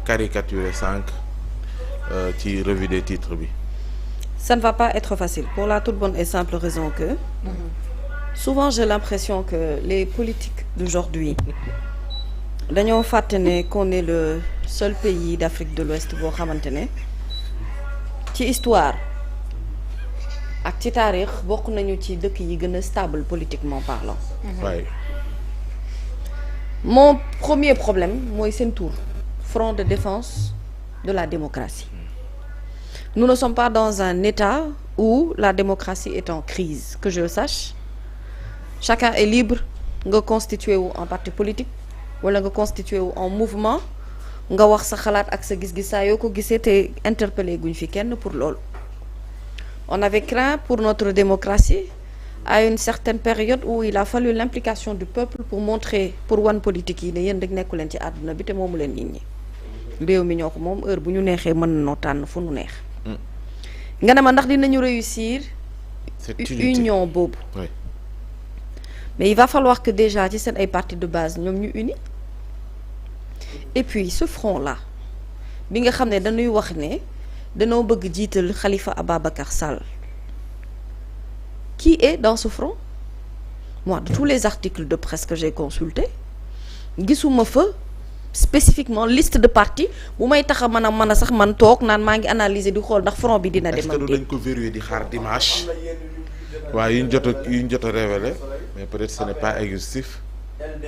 caricaturé sànq ci revue des titres bi. Ça ne va pas être facile pour la toute bonne et simple raison que souvent j'ai l'impression que les politiques d'aujourd'hui dañoo fàtte ne qu'on est le seul pays d'Afrique de l'Ouest boo xamante ne ci histoire ak ci taarix bokk nañu ci dëkk yi gën a stable politiquement parlant. waaye. Mon premier problème mooy seen tour front de défense de la démocratie. Nous ne sommes pas dans un état où la démocratie est en crise, que je le sache. Chacun est libre nga constituer wu en parti politique wala nga constituer wu en mouvement nga wax sa xalaat ak sa gis-gis saa yoo ko gisee te interpellé guñ fi kenn pour loolu. On avait craint pour notre démocratie à une certaine période où il a fallu l'implication du peuple pour montrer pour wan politique yi ne yéen rek nekku leen ci àdduna bi te moomu leen nit ñi réew mi ñoo ko moom heure bu ñu neexee mën na noo tànn fu nu neex. nga ne ma ndax dinañu réussir union boobu. Oui. Mais il va falloir que déjà ci seen ay partis de base ñoom ñu uni et puis ce front là bi nga xam ne dañuy wax ne dañoo bëgg jiital Khalifa Ababacar Sall qui est dans ce front. Moi de tous les articles de presse que j'ai consultés gisuma fa spécifiquement liste de partis bu may tax a mën a sax man toog naan maa ngi analyser di xool ndax front bi dina dem. est-ce que dañ ko verrouiller di xaar dimanche. waaw yu ñu jot a révélé mais peut-être ce n'est pas exhaustif. LD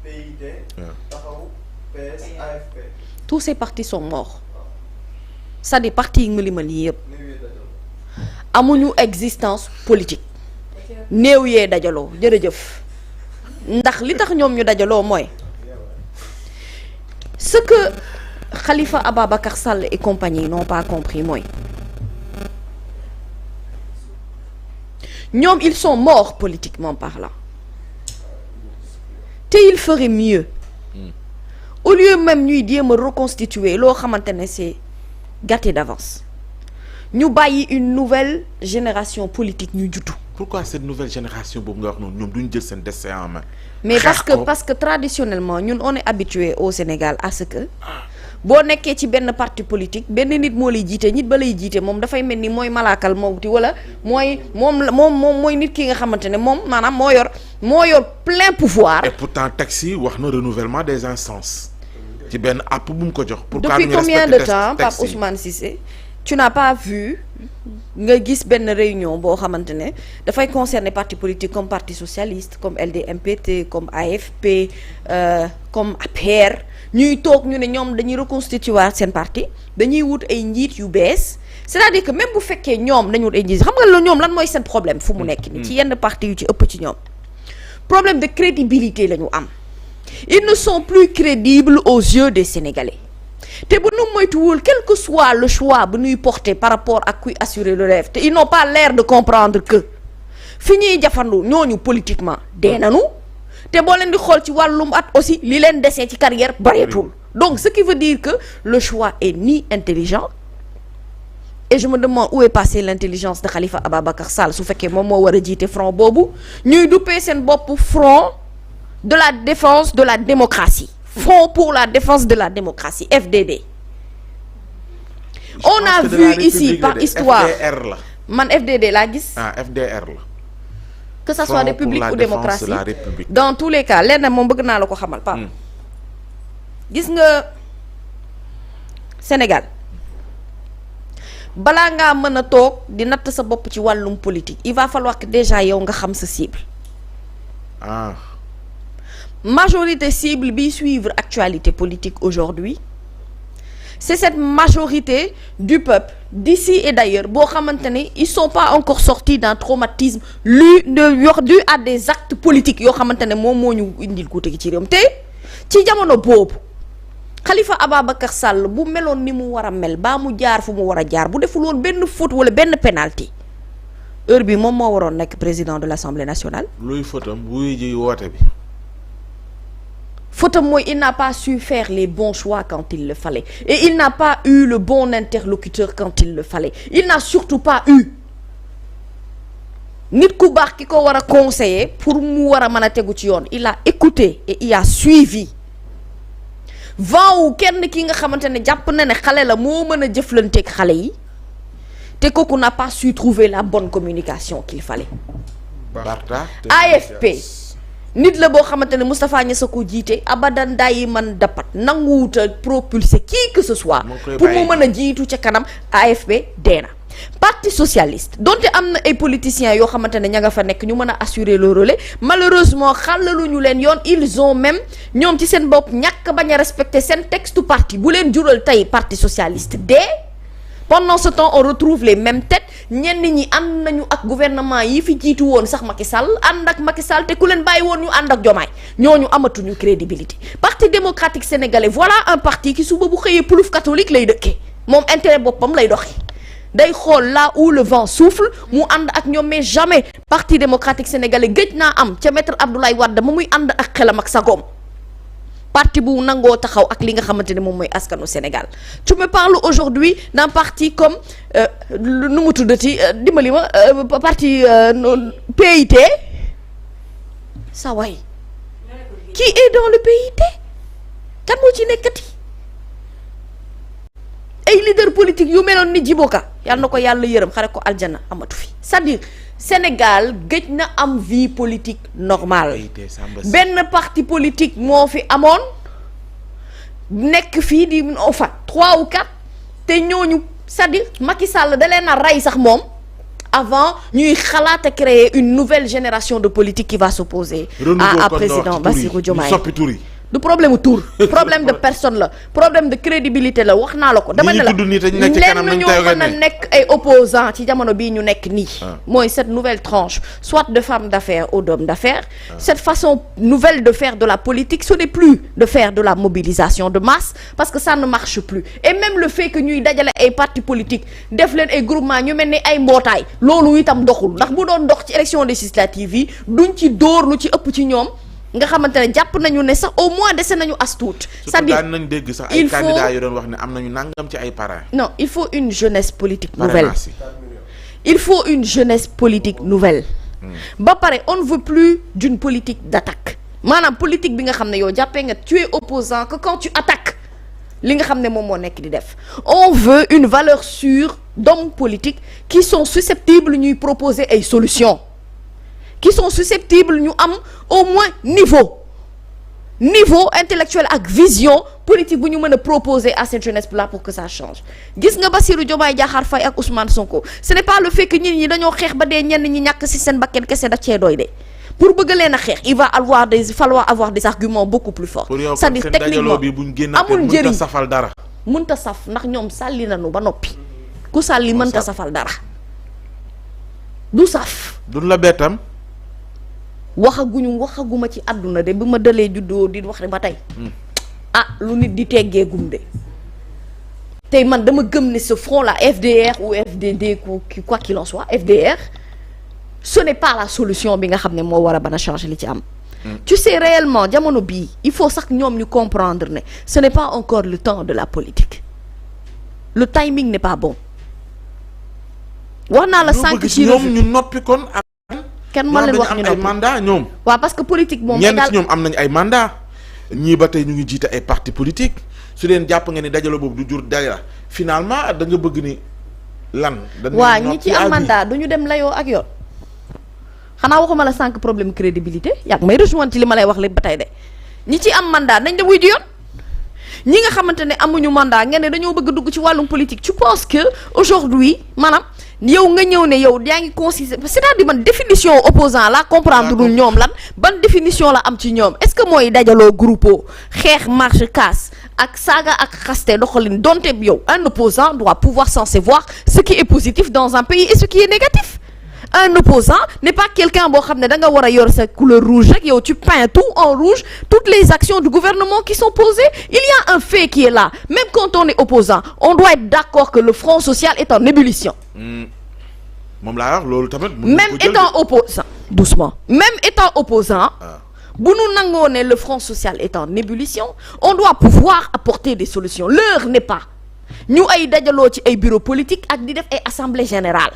PIT. Taxawu PS AFP. Tous ces partis sont morts c'est-à-dire partis yi nga limal yi yëpp amuñu existence politique néew yee dajaloo jërëjëf ndax li tax ñoom ñu dajaloo mooy ce que Khalifa Ababacar Sall et compagnie n'ont pas compris mooy ñoom ils sont morts politiquement parlant te il ferait mieux au lieu même ñuy jéem a reconstituer loo xamante ne c'est gâté d'avance ñu bàyyi une nouvelle génération politique ñu juddu. Pourquoi cette nouvelle génération boobu nga wax noonu ñoom duñu jël seen destin en main. Mais parce que traditionnellement ñun on est habitué au Sénégal à ce que boo nekkee ci benn parti politique benn nit moo lay jiite nit ba lay jiite moom dafay mel ni mooy malaakal mawti wala moom mooy nit ki nga xamante ne moom maanaam moo yor plein pouvoir. Et pourtant texte yi wax na renouvellement des instances ci benn app bu mu ko jox. Depuis combien de temps Pape Ousmane Cissé tu n'as pas vu nga gis benn réunion boo xamante ne dafay concerner parti politique comme parti socialiste comme LDMPT comme AFP comme APR ñuy toog ñu ne ñoom dañuy reconstituer seen parti dañuy wut ay njiit yu bees c'est-à-dire que même bu fekkee ñoom dañu wut ay njiit xam nga la ñoom lan mooy seen problème fu mu nekk ni ci yenn parti yu ci ëpp ci ñoom problème de crédibilité la ñu am. Ils ne sont plus crédibles aux yeux des Sénégalais te bu nu moytuwul quel que soit le choix bu ñuy porter par rapport ak kuy assurer le rêve te ils n'ont pas l'air de comprendre que fi ñuy jafandu ñooñu politiquement dee nañu te boo leen di xool ci wàllum at aussi li leen desee ci carrière bareetul donc ce qui veut dire que le choix est ni intelligent et je me demande où est passée l'intelligence de Khalifa Ababacar Sall su fekkee moom moo war a jiite front boobu ñuy duppee seen bopp front de la défense de la démocratie. Front pour la défense de la démocratie, FDD. On a vu ici par histoire FDR la. man FDD laa gis. FDR la. Que ça soit république ou démocratie de la République. Dans tous les cas lenn moom bëgg naa la ko xamal Pape. Gis nga Sénégal balaa ngaa mën a toog di natt sa bopp ci wàllum politique il va falloir que déjà yow nga xam sa cible. Majorité cible bi suivre actualité politique aujourd'hui c'est cette majorité du peuple d'ici et d'ailleurs boo xamante ne ils sont pas encore sortis d'un traumatisme dû à des actes politiques yoo xamante ne moom moo ñu indil guute gi ci réewam te ci jamono boobu Khalifa Ababacar Sall bu meloon ni mu war a mel baa mu jaar fu mu war a jaar bu deful woon benn faute wala benn pénalty heure bi moom moo waroon nekk président de l'Assemblée nationale. luy fautam wuy ji woote bi. Faute mooy il n'a pas su faire les bons choix quand il le fallait et il n'a pas eu le bon interlocuteur quand il le fallait il n'a surtout pas eu nit ku baax ki ko war a conseiller pour mu war a mën a tegu ci yoon il a écouté et il a suivi vent wu kenn ki nga xamante ne jàpp na ne xale la moo mën a jëflanteeg xale yi te kooku n'a pas su trouver la bonne communication qu'il fallait. AFP nit la boo xamante ne Moustapha Niasse ko jiite abadan dayi man dapat nanguwuta propulser qui que ce soit pour mu mën a jiitu ca kanam. AFP dee na. Parti socialiste donte am na ay politiciens yoo xamante ne ña nga fa nekk ñu mën a assurer le relais malheureusement xàllaluñu leen yoon. ils ont même ñoom ci seen bopp ñàkk bañ a respecter seen texte parti bu leen jural tey parti socialiste dee. Pendant ce temps on retrouve les mêmes têtes ñenn ñi ànd nañu ak gouvernement yi fi jiitu woon sax Macky Sall ànd ak Macky Sall te ku leen bàyyi woon ñu ànd ak Diomaye ñooñu amatuñu crédibilité. Parti démocratique sénégalais voilà un parti qui suba bu xëyee plouf catholique lay dëkkee moom intérêt boppam lay doxee day xool là où le vent souffle mu ànd ak ñoom mais jamais. Parti démocratique sénégalais gëj naa am ca maître Abdoulaye Wade ma muy ànd ak xelam ak sagoom. Parti bu nangoo taxaw ak li nga xamante ne moom mooy askanu Sénégal. Tu me parles aujourd'hui d'un parti comme nu mu tuddati dimbali ma parti PIT sa waay qui est dans le PIT kan moo ci nekkati ay leader politique yu meloon ni Djiboka yàlla na ko yàlla yërëm xare ko aljana amatu fi c'est-à-dire Sénégal gëj na am vie politique normale. benn parti politique moo fi amoon nekk fii di en fait 3 ou 4 te ñooñu c'est-à-dire Macky Sall da leen a rey sax moom avant ñuy xalaat a créer une nouvelle génération de politique qui va s'opposer à président Bassirou Diomaye. du problème mu tour problème de personne la problème de crédibilité la wax naa la ko. dama ne la lenn ñoo mën a nekk ay opposants ci jamono bii ñu nekk nii. mooy cette nouvelle tranche soit de femmes d'affaires ou d'hommes d'affaires. cette façon nouvelle de faire de la politique ce n'est plus de faire de la mobilisation de masse parce que ça ne marche plus et même le fait que ñuy dajale ay partis politiques def leen ay groupement ñu mel ni ay mbootaay loolu itam doxul ndax bu doon dox ci élection législative yi duñ ci dóor lu ci ëpp ci ñoom. nga xamante ne jàpp nañu ne sax au moins dese nañu as tuut. c'est-à-dire daan nañ dégg sax ay candidats yu doon wax ne am nañu nangam ci ay parrains. non il faut une jeunesse politique nouvelle. il faut une jeunesse politique nouvelle. ba pare on ne veut plus d'une politique d'attaque maanaam politique bi nga xam ne yow jàppee nga tu es opposant que quand tu attaques li nga xam ne moom moo nekk di def. on veut une valeur sûre d'hommes politiques qui sont susceptibles ñuy proposer ay solutions. qui sont susceptibles ñu am au moins niveau intellectuel ak vision politique bu ñu mën a proposer à cette jeunesse là pour que ça change gis nga Bassirou Diomaye Diakhar Faye ak Ousmane Sonko ce n'est pas le fait que nit ñi dañoo xeex ba dee ñenn ñi ñàkk ci seen bakken kese daf cee doy de pour bëgg leen a xeex il va falloir avoir des arguments beaucoup plus forts c'est-à-dire techniquement amul njëriñ mënta saf ndax ñoom sàlli nañu ba noppi ku sàlli mënta safal dara du saf duñ la bettam waxaguma ci àdduna de bi ma dalee juddoo di wax ne ba tey lu nit di teggee gum de tey man dama gëm ne ce front là FDR ou FDD quoi qu'il en soit FDR ce n'est pas la solution bi nga xam ne moo war a ban a changer li ci am tu sais réellement jamono bii il faut sax ñoom ñu comprendre ne ce n'est pas encore le temps de la politique le timing n'est pas bon wax naa la sànq ci ñoom ñu noppi kon kenn mën leen wax ñu ay mandat ñoom waaw parce que politique moom ñenn ci ñoom am nañ ay mandat ñii ba tey ñu ngi jiite ay parti politique su leen jàpp nga ni dajalo boobu du jur dajala finalement da nga bëgg ni lan waaw ñi ci am mandat du ñu dem layoo ak yoon xanaa waxuma la sànq problème crédibilité yàgg may rejoindre ci li ma lay wax lépp ba tey de ñi ci am mandat nañ dem wuy di yoon ñi nga xamante ne amuñu mandat ngeen ne dañoo bëgg dugg ci wàllum politique tu penses que aujourd'hui maanaam yow nga ñëw ne yow yaa ngi considéré c'est-à-dire man définition opposant la comprendre dul ñoom lan ban définition la am ci ñoom est-ce que mooy dajaloo groupe xeex marche casse ak saaga ak xaste doxalin donte yow un opposant doit pouvoir censé voir ce qui est positif dans un pays et ce qui est négatif un opposant n'est pas quelqu'un boo xam ne da nga war a yor sa couleur rouge rek yow tu peins tout en rouge toutes les actions du gouvernement qui sont posées il y a un fait qui est là même quand on est opposant on doit être d'accord que le front social est en ébullition moom laa wax loolu tamit même étant opposant doucement même étant opposant bu nu nangoo ne le front social est en ébullition on doit pouvoir apporter des solutions l'heure n'est pas ñu ay dajaloo ci ay bureau politique ak di def ay assemblée générale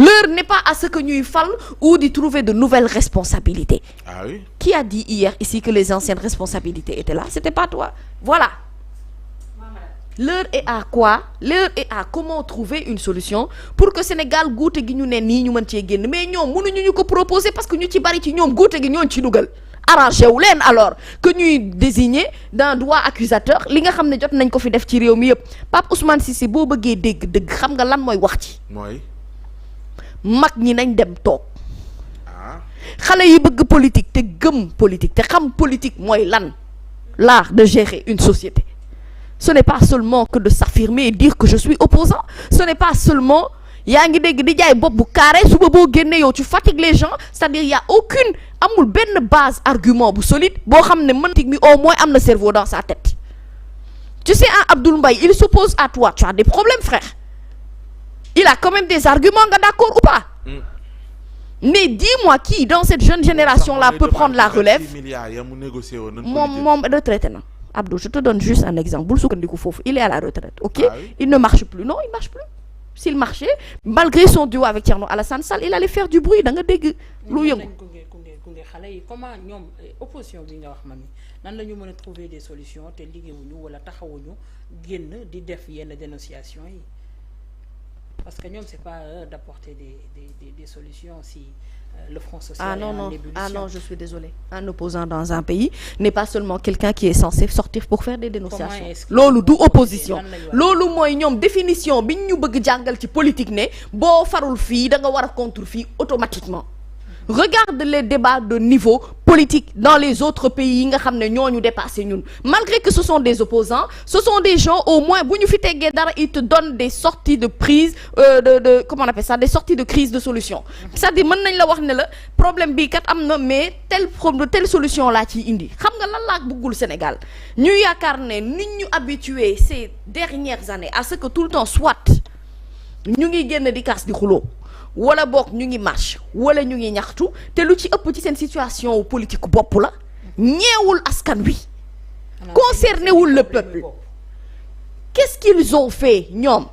l'heure n'est pas à ce que ñuy fal ou d'y trouver de nouvelles responsabilités. Ah oui. Qui a dit hier ici que les anciennes responsabilités étaient là? C'était pas toi. Voilà. L'heure est à quoi? L'heure est à comment trouver une solution pour que Sénégal guute gi ñu ne nii ñu mën cee génn mais ñoom mënuñu ñu ko proposer parce que ñu ci bari ci ñoom guute gi ñooñ ci dugal. arrangé wu leen alors que ñuy désigner d'un doigt accusateur li nga xam ne jot nañ ko fi def ci réew mi yëpp Pape Ousmane Cissé boo bëggee dégg dëgg xam nga lan mooy wax ci. mooy. mag ñi nañ dem toog. ah. xale yi bëgg politique te gëm politique te xam politique mooy lan l'art de gérer une société. Ce n'est pas seulement que de s'affirmer et dire que je suis opposant. Ce n'est pas seulement yaa ngi dégg di jaay bopp bu carré suba boo génnee yow tu fatigues les gens c'est-à-dire y a aucune amul benn base argument bu solide boo xam ne mën mi au moins am na cerveau dans sa tête. Tu sais un Abdoul Mbaye il s'oppose à toi tu as des problèmes frère. Il a quand même des arguments nga d'accord ou pas. Mais dis-moi qui dans cette jeune génération là peut prendre la relève. moom retraité na. Abdou, je te donne juste un exemple. Il est à la retraite, ok? Ah oui? Il ne marche plus. Non, il marche plus. S'il marchait, malgré son duo avec Thierno Alassane Sall, il allait faire du bruit. Comment ñoom opposition bi nga wax ma ni nan la ñu mën a trouver des solutions te liggéeyuñu wala taxawuñu génn di def yenn dénonciations yi parce que ñoom c'est pas d'apporter des solutions si le Front social est en ébullition. Ah non, je suis désolée. Un opposant dans un pays n'est pas seulement quelqu'un qui est censé sortir pour faire des dénonciations. Loolu du opposition. Loolu mooy ñoom définition bi ñu bëgg jàngal ci politique ne boo farul fii da nga war a contre fii automatiquement. Regarde les débats de niveau politique dans les autres pays yi nga xam ne ñooñu dépassé ñun malgré que ce sont des opposants ce sont des gens au moins bu ñu fi teggee dara ils te donnent des sorties de prise de comment on appelle ça des sorties de crise de solution c'est-à-dire mën nañ la wax ne la problème bii kat am na mais telle solution laa ciy indi xam nga lan laa bëggul Sénégal ñu yaakaar ne nit ñu habitué ces dernières années à ce que tout le temps soit ñu ngi génn di kaas di xuloo wala boog ñu ngi marche wala ñu ngi ñaxtu te lu ci ëpp ci seen situation politique bopp la ñeewul askan wi concerné wul le peuple qu'est-ce qu'ils ont fait ñoom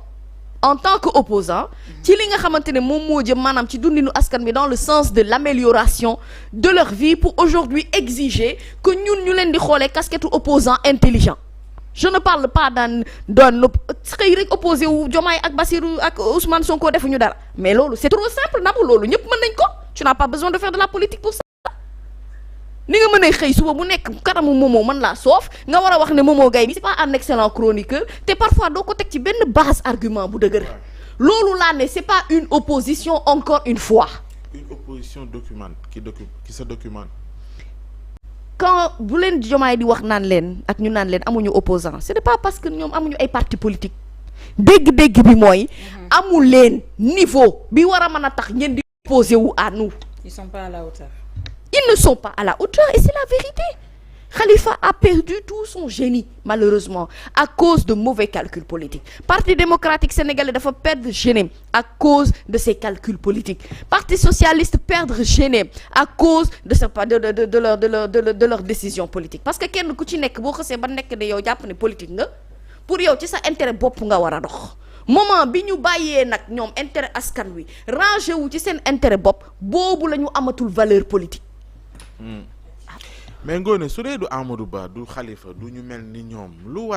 en tant que opposant ci li nga xamante ne moom moo jëm maanaam ci dundinu askan bi dans le sens de l'amélioration de leur vie pour aujourd'hui exiger que ñun ñu leen di xoolee casquette opposant intelligent. Je ne parle pas d'un xëy rek opposé wu Diomaye ak Bassirou ak Ousmane Sonko defuñu dara mais loolu c'est trop simple Nabou loolu ñëpp mën nañ ko tu n'as pas besoin de faire de la politique pour ça ni nga mën a xëy suba bu nekk kanamu Momo mën laa soof nga war a wax ne Momo Gaye bi c'est pas un excellent chroniqueur te parfois doo ko teg ci benn base argument bu dëgër loolu laa ne c'est pas une opposition encore une fois. Une opposition qui se documente. Quand bu leen Diomaye di wax naan leen ak ñu naan leen amuñu opposant ce n'est pas parce que ñoom amuñu ay parti politique dégg-dégg bi mooy amu leen niveau bi war a mën a tax ngeen di opposé wu à nous. Ils sont pas à la hauteur. Ils ne sont pas à la hauteur et c'est la vérité. Khalifa a perdu tout son génie malheureusement à cause de mauvais calculs politiques. Parti démocratique sénégalais dafa perdre génie à cause de ses calculs politiques. Parti socialiste perdre génie à cause de leur décision politique. Parce que kenn ku ci nekk boo xasee ba nekk de yow jàpp ne politique nga pour yow ci sa intérêt bopp nga war a dox. Moment bi ñu bàyyee nag ñoom intérêt askan wi rangé wu ci seen intérêt bopp boobu la ñu amatul valeur politique. mais ngoone su dee du Amadou Ba du Khalifa du ñu mel ni ñoom lu war